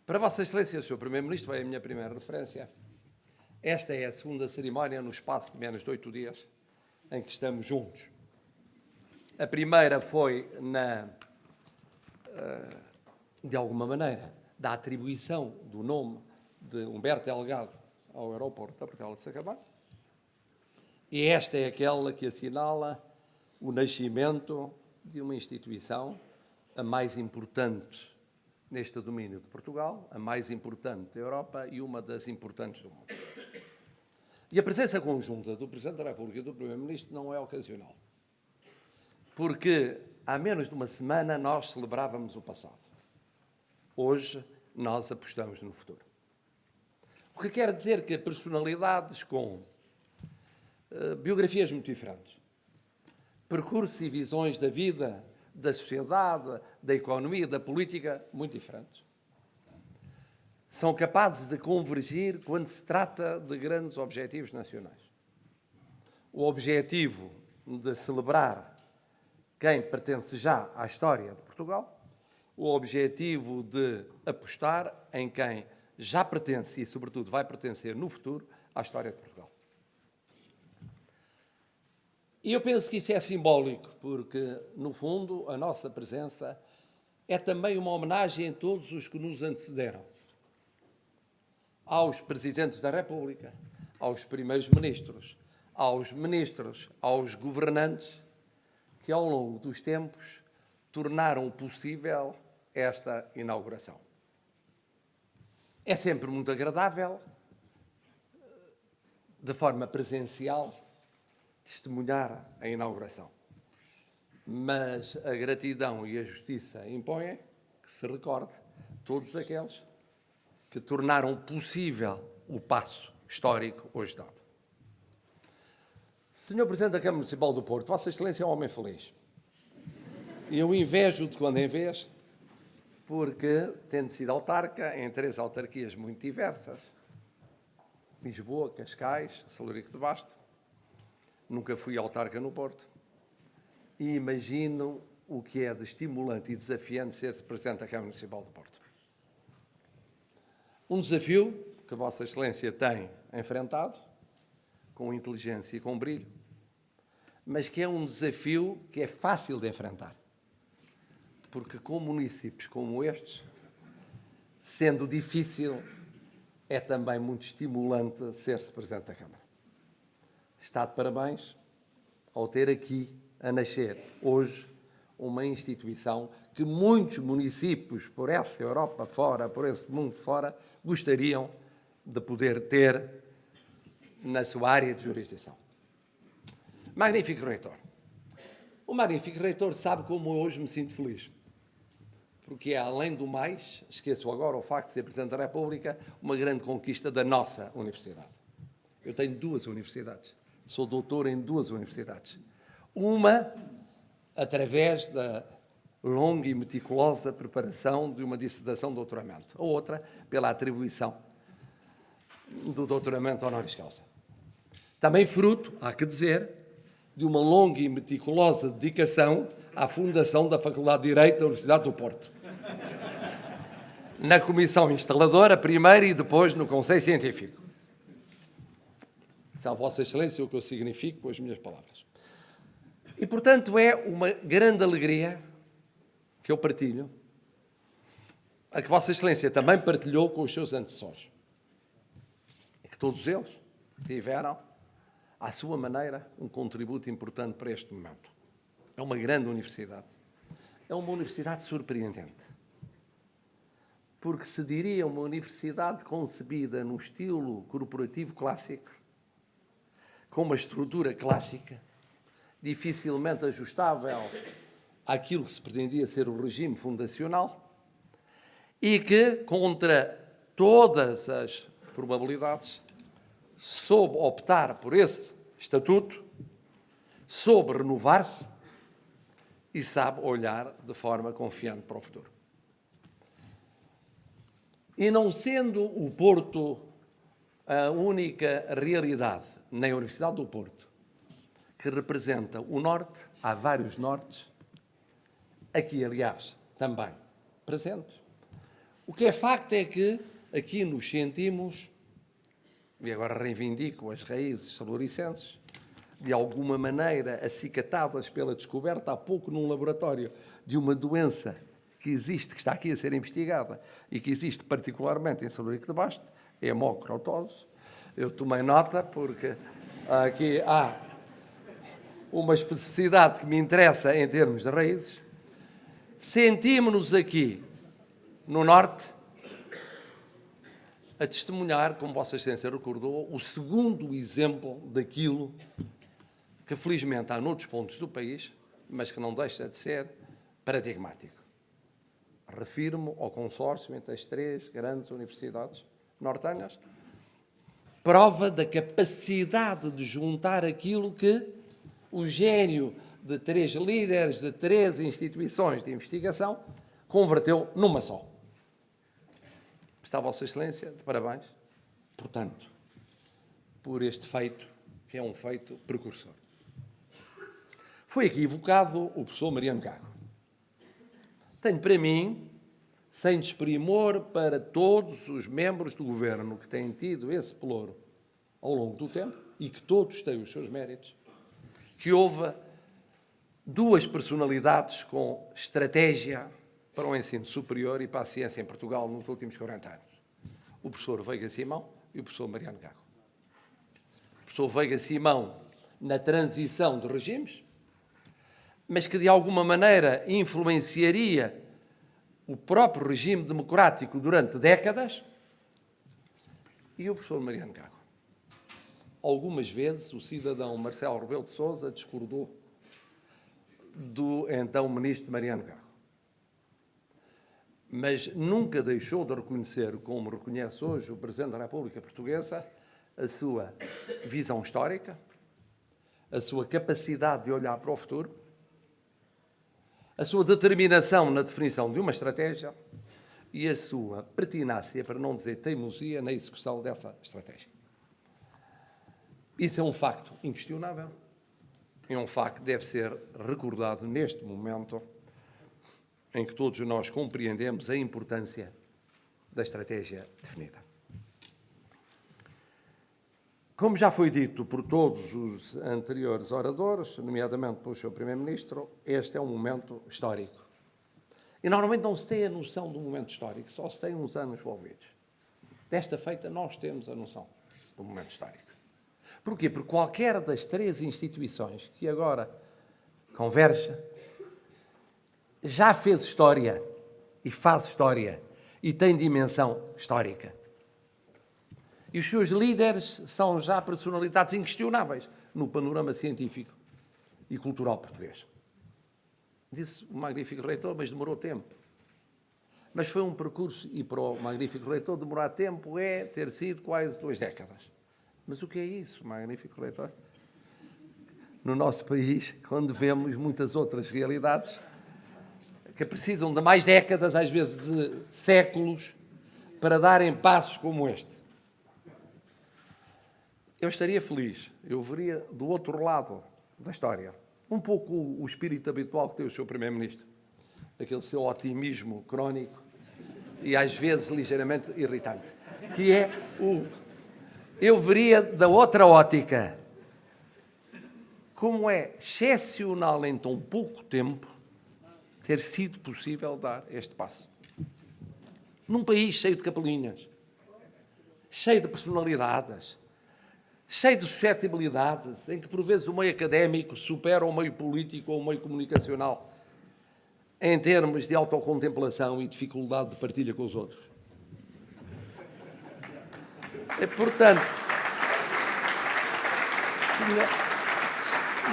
Para Vossa Excelência, Sr. Primeiro-Ministro, foi a minha primeira referência. Esta é a segunda cerimónia no espaço de menos de 8 dias em que estamos juntos. A primeira foi de alguma maneira, da atribuição do nome de Humberto Delgado ao aeroporto da Portela de Sacavém. E esta é aquela que assinala o nascimento de uma instituição, a mais importante neste domínio de Portugal, a mais importante da Europa e uma das importantes do mundo. E a presença conjunta do Presidente da República e do Primeiro-Ministro não é ocasional, porque há menos de uma semana nós celebrávamos o passado. Hoje nós apostamos no futuro. O que quer dizer que personalidades com biografias muito diferentes, percursos e visões da vida, da sociedade, da economia, da política, muito diferentes, são capazes de convergir quando se trata de grandes objetivos nacionais. O objetivo de celebrar quem pertence já à história de Portugal, o objetivo de apostar em quem já pertence e, sobretudo, vai pertencer no futuro à história de Portugal. E eu penso que isso é simbólico, porque, no fundo, a nossa presença é também uma homenagem a todos os que nos antecederam. Aos Presidentes da República, aos Primeiros-Ministros, aos governantes, que ao longo dos tempos tornaram possível esta inauguração. É sempre muito agradável, de forma presencial, testemunhar a inauguração. Mas a gratidão e a justiça impõem que se recorde todos aqueles que tornaram possível o passo histórico hoje dado. Senhor Presidente da Câmara Municipal do Porto, Vossa Excelência é um homem feliz. E eu invejo de quando em vez, porque, tendo sido autarca em 3 autarquias muito diversas, Lisboa, Cascais, Salurico de Basto, nunca fui autarca no Porto, e imagino o que é de estimulante e desafiante ser-se Presidente da Câmara Municipal do Porto. Um desafio que Vossa Excelência tem enfrentado, com inteligência e com brilho, mas que é um desafio que é fácil de enfrentar. Porque com municípios como estes, sendo difícil, é também muito estimulante ser-se Presidente da Câmara. Está de parabéns ao ter aqui a nascer hoje uma instituição que muitos municípios por essa Europa fora, por esse mundo fora, gostariam de poder ter na sua área de jurisdição. Magnífico reitor. O magnífico reitor sabe como hoje me sinto feliz. Porque é, além do mais, esqueço agora o facto de ser Presidente da República, uma grande conquista da nossa universidade. Eu tenho 2 universidades. Sou doutor em 2 universidades. Uma, através da longa e meticulosa preparação de uma dissertação de doutoramento. A outra, pela atribuição do doutoramento honoris causa. Também fruto, há que dizer, de uma longa e meticulosa dedicação à fundação da Faculdade de Direito da Universidade do Porto. Na comissão instaladora, primeiro, e depois no Conselho Científico. Sabe, Vossa Excelência, o que eu significo com as minhas palavras. E, portanto, é uma grande alegria que eu partilho, a que Vossa Excelência também partilhou com os seus antecessores. E que todos eles tiveram, à sua maneira, um contributo importante para este momento. É uma grande universidade. É uma universidade surpreendente. Porque se diria uma universidade concebida no estilo corporativo clássico, com uma estrutura clássica, dificilmente ajustável àquilo que se pretendia ser o regime fundacional e que, contra todas as probabilidades, soube optar por esse estatuto, soube renovar-se e sabe olhar de forma confiante para o futuro. E não sendo o Porto a única realidade na Universidade do Porto que representa o Norte, há vários Nortes, aqui, aliás, também presentes, O que é facto é que aqui nos sentimos, e agora reivindico as raízes saloricenses, de alguma maneira acicatadas pela descoberta há pouco num laboratório de uma doença que existe, que está aqui a ser investigada e que existe particularmente em Salorico de Basto, é a hemocrotose. Eu tomei nota porque aqui há uma especificidade que me interessa em termos de raízes. Sentimos-nos aqui, no Norte, a testemunhar, como Vossa Excelência recordou, o segundo exemplo daquilo que felizmente há noutros pontos do país, mas que não deixa de ser paradigmático. Refiro-me ao consórcio entre as 3 grandes universidades nortenhas, prova da capacidade de juntar aquilo que o gênio de 3 líderes, de 3 instituições de investigação, converteu numa só. Está Vossa Excelência, de parabéns, portanto, por este feito, que é um feito precursor. Foi aqui evocado o professor Mariano Gago. Tenho para mim, sem desprimor para todos os membros do Governo que têm tido esse pelouro ao longo do tempo, e que todos têm os seus méritos, que houve 2 personalidades com estratégia para o ensino superior e para a ciência em Portugal nos últimos 40 anos. O professor Veiga Simão e o professor Mariano Gago. O professor Veiga Simão na transição de regimes, mas que de alguma maneira influenciaria o próprio regime democrático durante décadas, e o professor Mariano Gago. Algumas vezes o cidadão Marcelo Rebelo de Sousa discordou do então ministro Mariano Gago, mas nunca deixou de reconhecer, como reconhece hoje o Presidente da República Portuguesa, a sua visão histórica, a sua capacidade de olhar para o futuro, a sua determinação na definição de uma estratégia e a sua pertinácia, para não dizer teimosia, na execução dessa estratégia. Isso é um facto inquestionável. É um facto que deve ser recordado neste momento em que todos nós compreendemos a importância da estratégia definida. Como já foi dito por todos os anteriores oradores, nomeadamente pelo Sr. Primeiro-Ministro, este é um momento histórico. E normalmente não se tem a noção do momento histórico, só se tem uns anos envolvidos. Desta feita, nós temos a noção do momento histórico. Porquê? Porque qualquer das 3 instituições que agora converge já fez história e faz história e tem dimensão histórica. E os seus líderes são já personalidades inquestionáveis no panorama científico e cultural português. Disse o magnífico reitor, mas demorou tempo. Mas foi um percurso, e para o magnífico reitor demorar tempo é ter sido quase 2 décadas. Mas o que é isso, magnífico reitor? No nosso país, quando vemos muitas outras realidades que precisam de mais décadas, às vezes de séculos, para darem passos como este. Eu estaria feliz, eu veria do outro lado da história, um pouco o espírito habitual que tem o Sr. Primeiro-Ministro, aquele seu otimismo crónico e às vezes ligeiramente irritante, que é eu veria da outra ótica como é excepcional em tão pouco tempo ter sido possível dar este passo. Num país cheio de capelinhas, cheio de personalidades, cheio de suscetibilidades, em que por vezes o meio académico supera o meio político ou o meio comunicacional em termos de autocontemplação e dificuldade de partilha com os outros. E, portanto,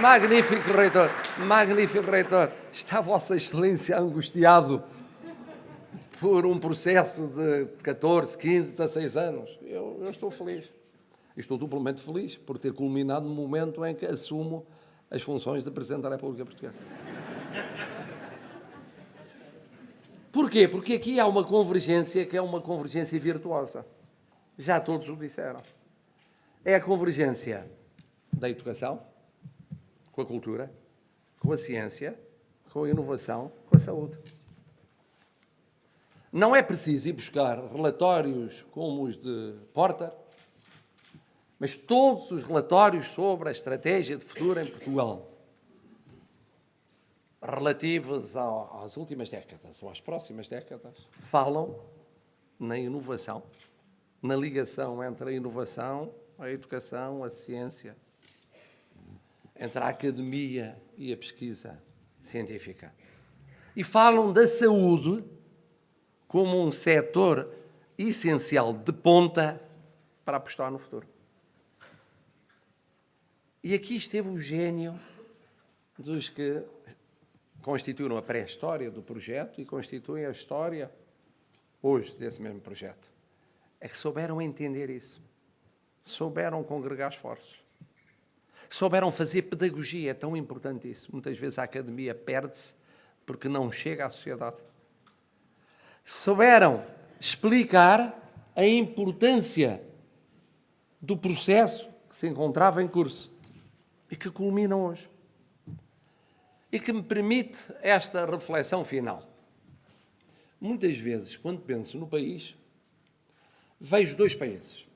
magnífico reitor, está Vossa Excelência angustiado por um processo de 14, 15, 16 anos? Eu estou feliz. Estou duplamente feliz por ter culminado no momento em que assumo as funções de Presidente da República Portuguesa. Porquê? Porque aqui há uma convergência que é uma convergência virtuosa. Já todos o disseram. É a convergência da educação, com a cultura, com a ciência, com a inovação, com a saúde. Não é preciso ir buscar relatórios como os de Porter, mas todos os relatórios sobre a estratégia de futuro em Portugal, relativos às últimas décadas ou às próximas décadas, falam na inovação, na ligação entre a inovação, a educação, a ciência, entre a academia e a pesquisa científica. E falam da saúde como um setor essencial de ponta para apostar no futuro. E aqui esteve o gênio dos que constituíram a pré-história do projeto e constituem a história hoje desse mesmo projeto. É que souberam entender isso. Souberam congregar esforços. Souberam fazer pedagogia. É tão importante isso. Muitas vezes a academia perde-se porque não chega à sociedade. Souberam explicar a importância do processo que se encontrava em curso e que culmina hoje. E que me permite esta reflexão final. Muitas vezes, quando penso no país, vejo dois países.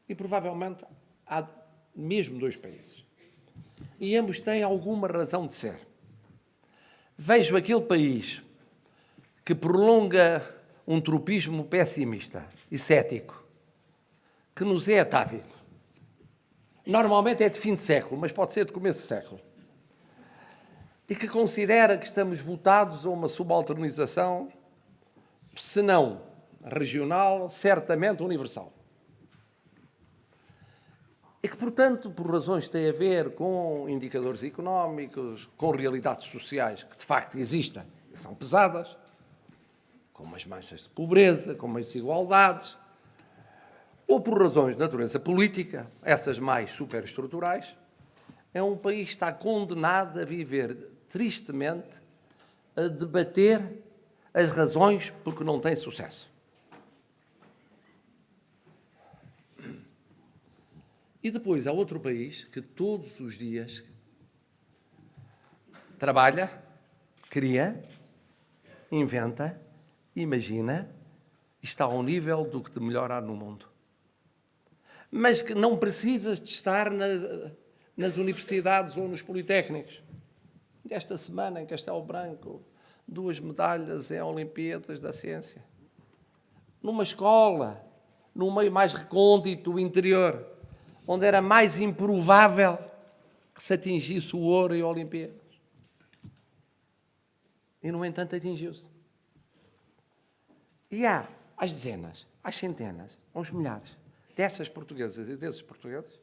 E provavelmente há mesmo dois países. E ambos têm alguma razão de ser. Vejo aquele país que prolonga um tropismo pessimista e cético, que nos é atávico. Normalmente é de fim de século, mas pode ser de começo de século. E que considera que estamos votados a uma subalternização, se não regional, certamente universal. E que, portanto, por razões que têm a ver com indicadores económicos, com realidades sociais que de facto existem e são pesadas, com umas manchas de pobreza, com umas desigualdades, ou por razões de natureza política, essas mais superestruturais, é um país que está condenado a viver tristemente, a debater as razões porque não tem sucesso. E depois há outro país que todos os dias trabalha, cria, inventa, imagina e está ao nível do que de melhor há no mundo. Mas que não precisa de estar nas universidades ou nos politécnicos. Esta semana, em Castelo Branco, 2 medalhas em Olimpíadas da Ciência. Numa escola, num meio mais recôndito, interior, onde era mais improvável que se atingisse o ouro em Olimpíadas. E, no entanto, atingiu-se. E há às dezenas, às centenas, aos milhares dessas portuguesas e desses portugueses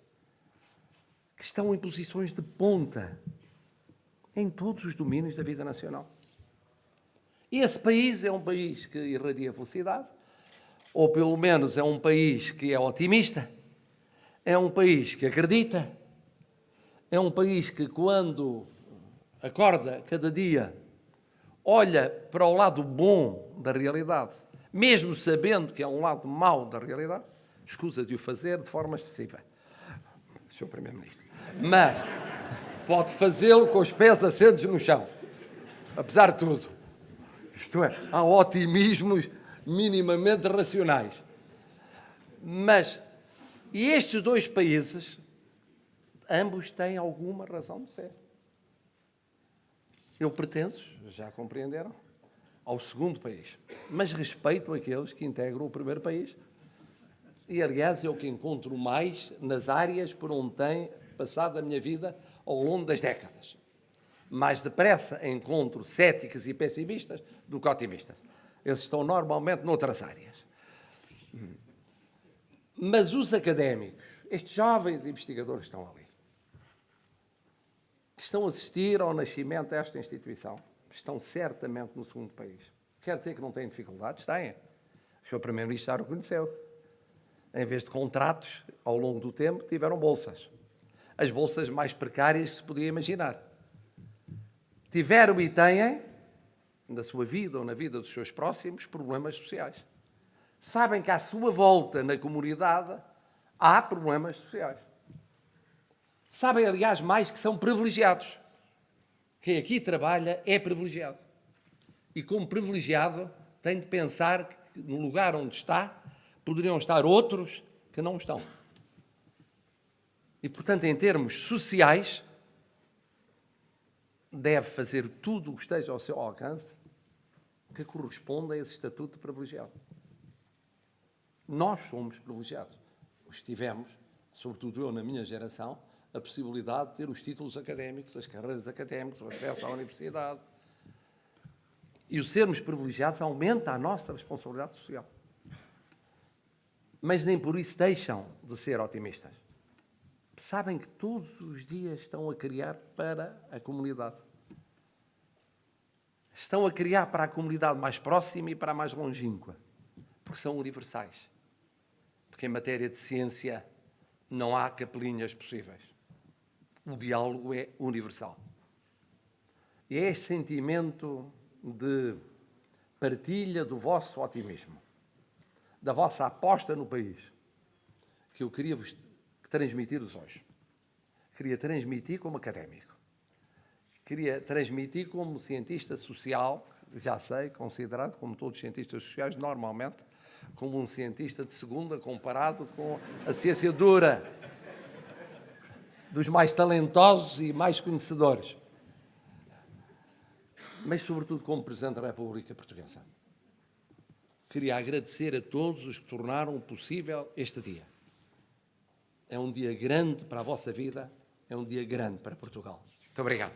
que estão em posições de ponta em todos os domínios da vida nacional. E esse país é um país que irradia felicidade, ou pelo menos é um país que é otimista, é um país que acredita, é um país que, quando acorda cada dia, olha para o lado bom da realidade, mesmo sabendo que é um lado mau da realidade, escusa de o fazer de forma excessiva. Sr. Primeiro-Ministro. Mas pode fazê-lo com os pés assentos no chão, apesar de tudo. Isto é, há otimismos minimamente racionais. Mas, e estes dois países, ambos têm alguma razão de ser. Eu pertenço, já compreenderam, ao segundo país, mas respeito aqueles que integram o primeiro país. E, aliás, é o que encontro mais nas áreas por onde tenho passado a minha vida ao longo das décadas. Mais depressa encontro céticos e pessimistas do que otimistas. Eles estão normalmente noutras áreas. Mas os académicos, estes jovens investigadores que estão ali, que estão a assistir ao nascimento desta instituição, estão certamente no segundo país. Quer dizer que não têm dificuldades? Têm. O Sr. Primeiro-Ministro já o conheceu. Em vez de contratos, ao longo do tempo, tiveram bolsas. As bolsas mais precárias que se podia imaginar. Tiveram e têm, na sua vida ou na vida dos seus próximos, problemas sociais. Sabem que à sua volta na comunidade há problemas sociais. Sabem, aliás, mais que são privilegiados. Quem aqui trabalha é privilegiado. E como privilegiado tem de pensar que no lugar onde está, poderiam estar outros que não estão. E, portanto, em termos sociais, deve fazer tudo o que esteja ao seu alcance que corresponda a esse estatuto de privilegiado. Nós somos privilegiados. Tivemos, sobretudo eu na minha geração, a possibilidade de ter os títulos académicos, as carreiras académicas, o acesso à universidade. E o sermos privilegiados aumenta a nossa responsabilidade social. Mas nem por isso deixam de ser otimistas. Sabem que todos os dias estão a criar para a comunidade. Estão a criar para a comunidade mais próxima e para a mais longínqua, porque são universais. Porque em matéria de ciência não há capelinhas possíveis. O diálogo é universal. E é este sentimento de partilha do vosso otimismo, da vossa aposta no país, que eu queria vos transmitir-vos hoje. Queria transmitir como académico. Queria transmitir como cientista social, já sei, considerado, como todos os cientistas sociais, normalmente, como um cientista de segunda, comparado com a ciência dura dos mais talentosos e mais conhecedores. Mas, sobretudo, como Presidente da República Portuguesa. Queria agradecer a todos os que tornaram possível este dia. É um dia grande para a vossa vida, é um dia grande para Portugal. Muito obrigado.